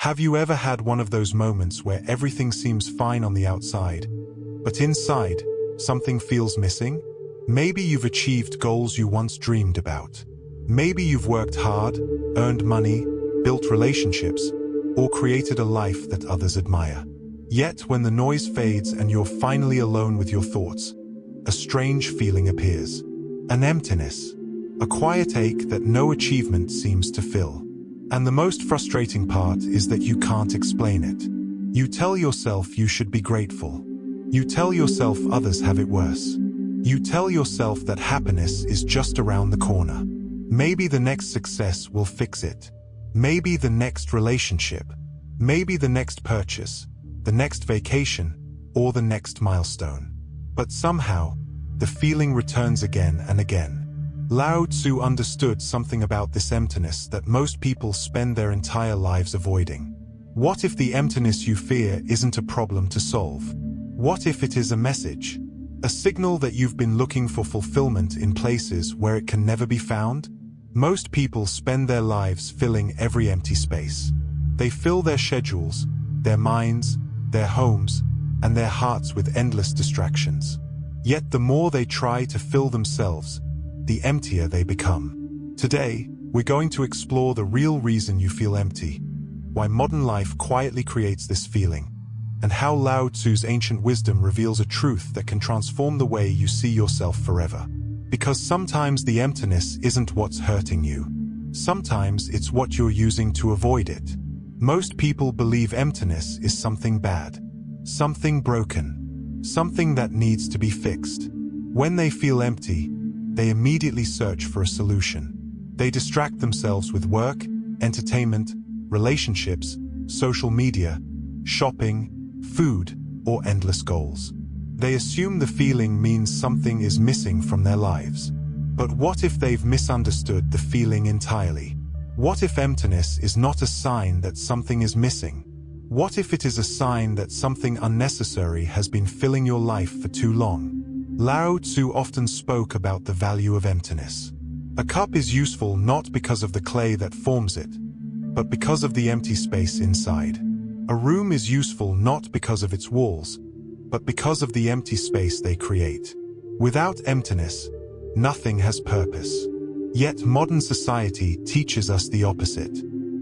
Have you ever had one of those moments where everything seems fine on the outside, but inside, something feels missing? Maybe you've achieved goals you once dreamed about. Maybe you've worked hard, earned money, built relationships, or created a life that others admire. Yet when the noise fades and you're finally alone with your thoughts, a strange feeling appears. An emptiness. A quiet ache that no achievement seems to fill. And the most frustrating part is that you can't explain it. You tell yourself you should be grateful. You tell yourself others have it worse. You tell yourself that happiness is just around the corner. Maybe the next success will fix it. Maybe the next relationship. Maybe the next purchase, the next vacation, or the next milestone. But somehow, the feeling returns again and again. Lao Tzu understood something about this emptiness that most people spend their entire lives avoiding. What if the emptiness you fear isn't a problem to solve? What if it is a message? A signal that you've been looking for fulfillment in places where it can never be found? Most people spend their lives filling every empty space. They fill their schedules, their minds, their homes, and their hearts with endless distractions. Yet the more they try to fill themselves, the emptier they become. Today, we're going to explore the real reason you feel empty, why modern life quietly creates this feeling, and how Lao Tzu's ancient wisdom reveals a truth that can transform the way you see yourself forever. Because sometimes the emptiness isn't what's hurting you. Sometimes it's what you're using to avoid it. Most people believe emptiness is something bad, something broken, something that needs to be fixed. When they feel empty, they immediately search for a solution. They distract themselves with work, entertainment, relationships, social media, shopping, food, or endless goals. They assume the feeling means something is missing from their lives. But what if they've misunderstood the feeling entirely? What if emptiness is not a sign that something is missing? What if it is a sign that something unnecessary has been filling your life for too long? Lao Tzu often spoke about the value of emptiness. A cup is useful not because of the clay that forms it, but because of the empty space inside. A room is useful not because of its walls, but because of the empty space they create. Without emptiness, nothing has purpose. Yet modern society teaches us the opposite.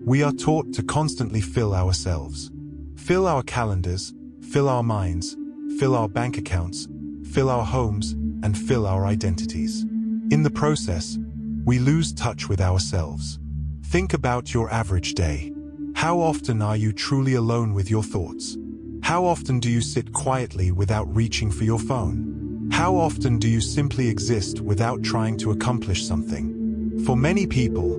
We are taught to constantly fill ourselves. Fill our calendars, fill our minds, fill our bank accounts, fill our homes, and fill our identities. In the process, we lose touch with ourselves. Think about your average day. How often are you truly alone with your thoughts? How often do you sit quietly without reaching for your phone? How often do you simply exist without trying to accomplish something? For many people,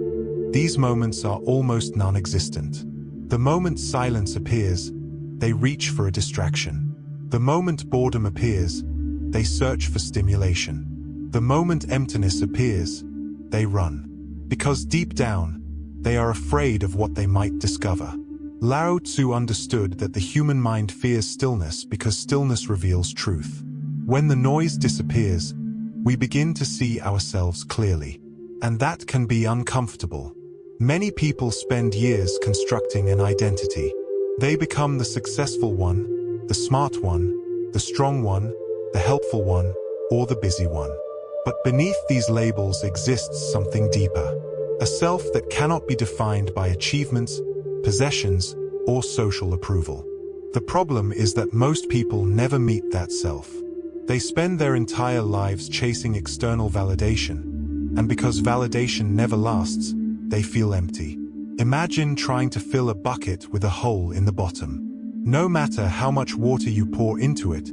these moments are almost non-existent. The moment silence appears, they reach for a distraction. The moment boredom appears, they search for stimulation. The moment emptiness appears, they run. Because deep down, they are afraid of what they might discover. Lao Tzu understood that the human mind fears stillness because stillness reveals truth. When the noise disappears, we begin to see ourselves clearly. And that can be uncomfortable. Many people spend years constructing an identity. They become the successful one, the smart one, the strong one, the helpful one, or the busy one. But beneath these labels exists something deeper. A self that cannot be defined by achievements, possessions, or social approval. The problem is that most people never meet that self. They spend their entire lives chasing external validation, and because validation never lasts, they feel empty. Imagine trying to fill a bucket with a hole in the bottom. No matter how much water you pour into it,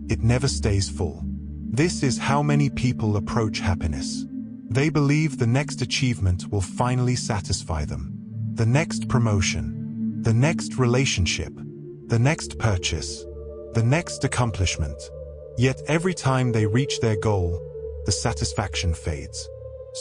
it never stays full. This is how many people approach happiness. They believe the next achievement will finally satisfy them. The next promotion, the next relationship, the next purchase, the next accomplishment. Yet every time they reach their goal, the satisfaction fades.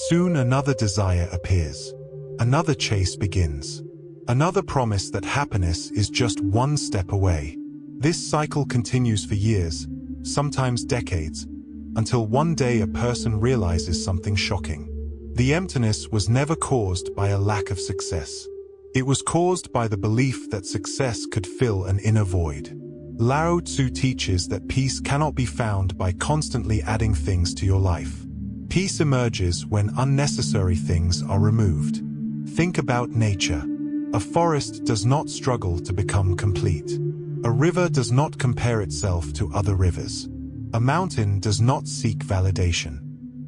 Soon another desire appears. Another chase begins. Another promise that happiness is just one step away. This cycle continues for years, sometimes decades, until one day a person realizes something shocking. The emptiness was never caused by a lack of success. It was caused by the belief that success could fill an inner void. Lao Tzu teaches that peace cannot be found by constantly adding things to your life. Peace emerges when unnecessary things are removed. Think about nature. A forest does not struggle to become complete. A river does not compare itself to other rivers. A mountain does not seek validation.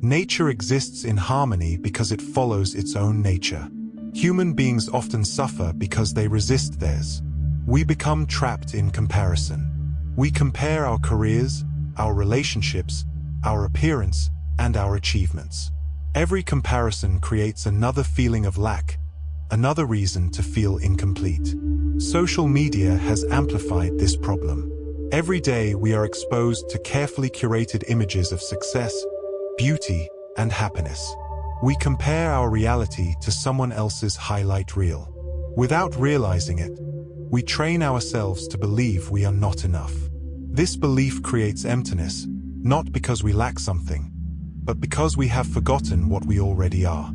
Nature exists in harmony because it follows its own nature. Human beings often suffer because they resist theirs. We become trapped in comparison. We compare our careers, our relationships, our appearance, and our achievements. Every comparison creates another feeling of lack, another reason to feel incomplete. Social media has amplified this problem. Every day we are exposed to carefully curated images of success, beauty, and happiness. We compare our reality to someone else's highlight reel. Without realizing it, we train ourselves to believe we are not enough. This belief creates emptiness, not because we lack something, but because we have forgotten what we already are.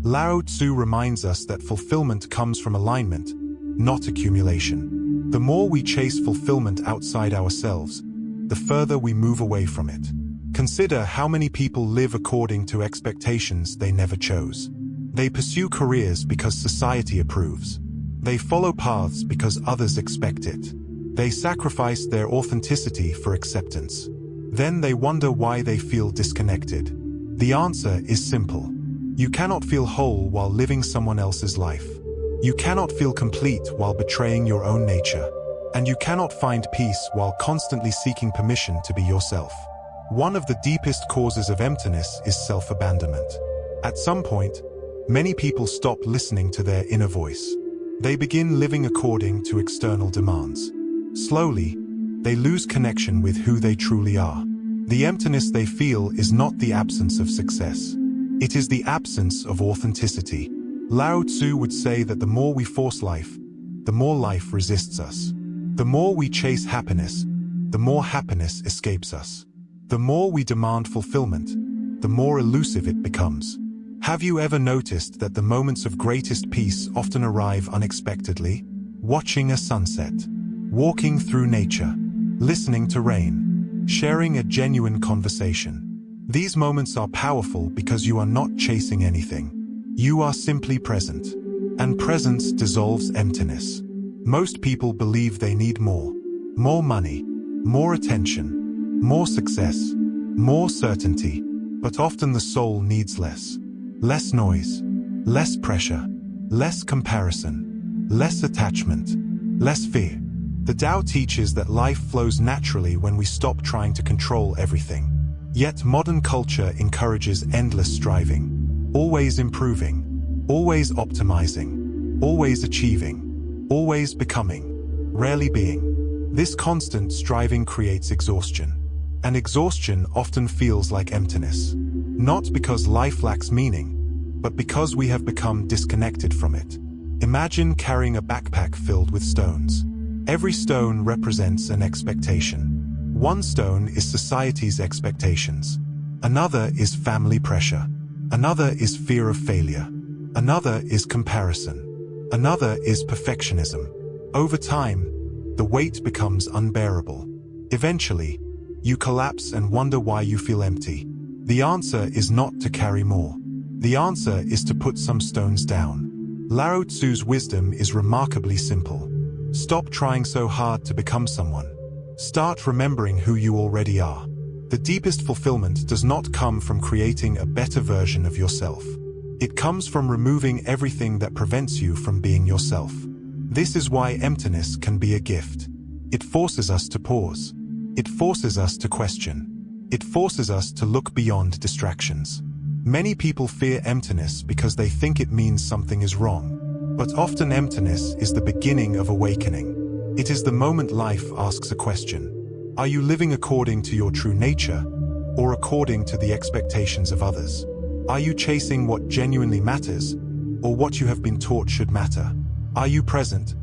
Lao Tzu reminds us that fulfillment comes from alignment, not accumulation. The more we chase fulfillment outside ourselves, the further we move away from it. Consider how many people live according to expectations they never chose. They pursue careers because society approves. They follow paths because others expect it. They sacrifice their authenticity for acceptance. Then they wonder why they feel disconnected. The answer is simple. You cannot feel whole while living someone else's life. You cannot feel complete while betraying your own nature. And you cannot find peace while constantly seeking permission to be yourself. One of the deepest causes of emptiness is self-abandonment. At some point, many people stop listening to their inner voice. They begin living according to external demands. Slowly, they lose connection with who they truly are. The emptiness they feel is not the absence of success. It is the absence of authenticity. Lao Tzu would say that the more we force life, the more life resists us. The more we chase happiness, the more happiness escapes us. The more we demand fulfillment, the more elusive it becomes. Have you ever noticed that the moments of greatest peace often arrive unexpectedly? Watching a sunset, walking through nature, listening to rain, sharing a genuine conversation. These moments are powerful because you are not chasing anything. You are simply present. And presence dissolves emptiness. Most people believe they need more. More money, more attention, more success, more certainty. But often the soul needs less. Less noise, less pressure, less comparison, less attachment, less fear. The Tao teaches that life flows naturally when we stop trying to control everything. Yet modern culture encourages endless striving, always improving, always optimizing, always achieving, always becoming, rarely being. This constant striving creates exhaustion. And exhaustion often feels like emptiness. Not because life lacks meaning, but because we have become disconnected from it. Imagine carrying a backpack filled with stones. Every stone represents an expectation. One stone is society's expectations. Another is family pressure. Another is fear of failure. Another is comparison. Another is perfectionism. Over time, the weight becomes unbearable. Eventually, you collapse and wonder why you feel empty. The answer is not to carry more. The answer is to put some stones down. Lao Tzu's wisdom is remarkably simple. Stop trying so hard to become someone. Start remembering who you already are. The deepest fulfillment does not come from creating a better version of yourself. It comes from removing everything that prevents you from being yourself. This is why emptiness can be a gift. It forces us to pause. It forces us to question. It forces us to look beyond distractions. Many people fear emptiness because they think it means something is wrong. But often emptiness is the beginning of awakening. It is the moment life asks a question. Are you living according to your true nature, or according to the expectations of others? Are you chasing what genuinely matters, or what you have been taught should matter? Are you present,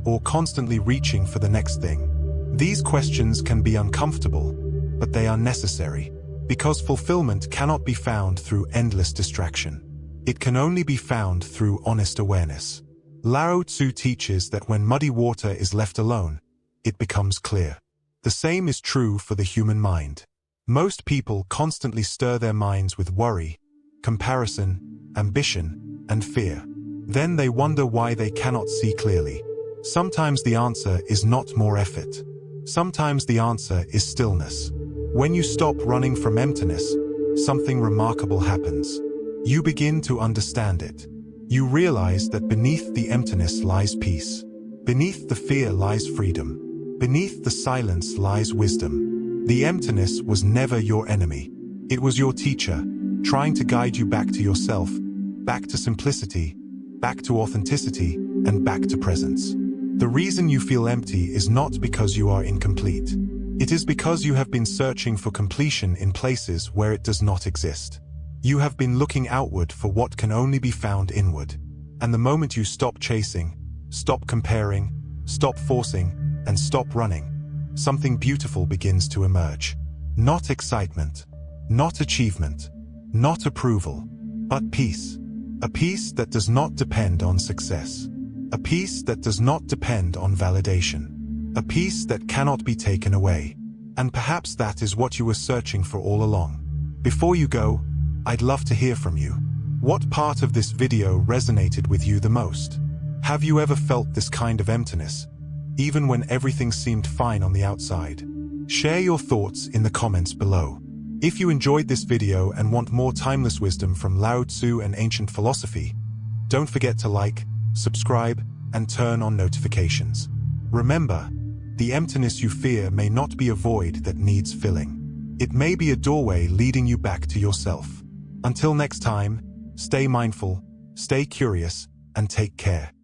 or constantly reaching for the next thing? These questions can be uncomfortable, but they are necessary, because fulfillment cannot be found through endless distraction. It can only be found through honest awareness. Lao Tzu teaches that when muddy water is left alone, it becomes clear. The same is true for the human mind. Most people constantly stir their minds with worry, comparison, ambition, and fear. Then they wonder why they cannot see clearly. Sometimes the answer is not more effort. Sometimes the answer is stillness. When you stop running from emptiness, something remarkable happens. You begin to understand it. You realize that beneath the emptiness lies peace. Beneath the fear lies freedom. Beneath the silence lies wisdom. The emptiness was never your enemy. It was your teacher, trying to guide you back to yourself, back to simplicity, back to authenticity, and back to presence. The reason you feel empty is not because you are incomplete. It is because you have been searching for completion in places where it does not exist. You have been looking outward for what can only be found inward. And the moment you stop chasing, stop comparing, stop forcing, and stop running, something beautiful begins to emerge. Not excitement, not achievement, not approval, but peace. A peace that does not depend on success. A peace that does not depend on validation. A peace that cannot be taken away. And perhaps that is what you were searching for all along. Before you go, I'd love to hear from you. What part of this video resonated with you the most? Have you ever felt this kind of emptiness, even when everything seemed fine on the outside? Share your thoughts in the comments below. If you enjoyed this video and want more timeless wisdom from Lao Tzu and ancient philosophy, don't forget to like, subscribe, and turn on notifications. Remember, the emptiness you fear may not be a void that needs filling. It may be a doorway leading you back to yourself. Until next time, stay mindful, stay curious, and take care.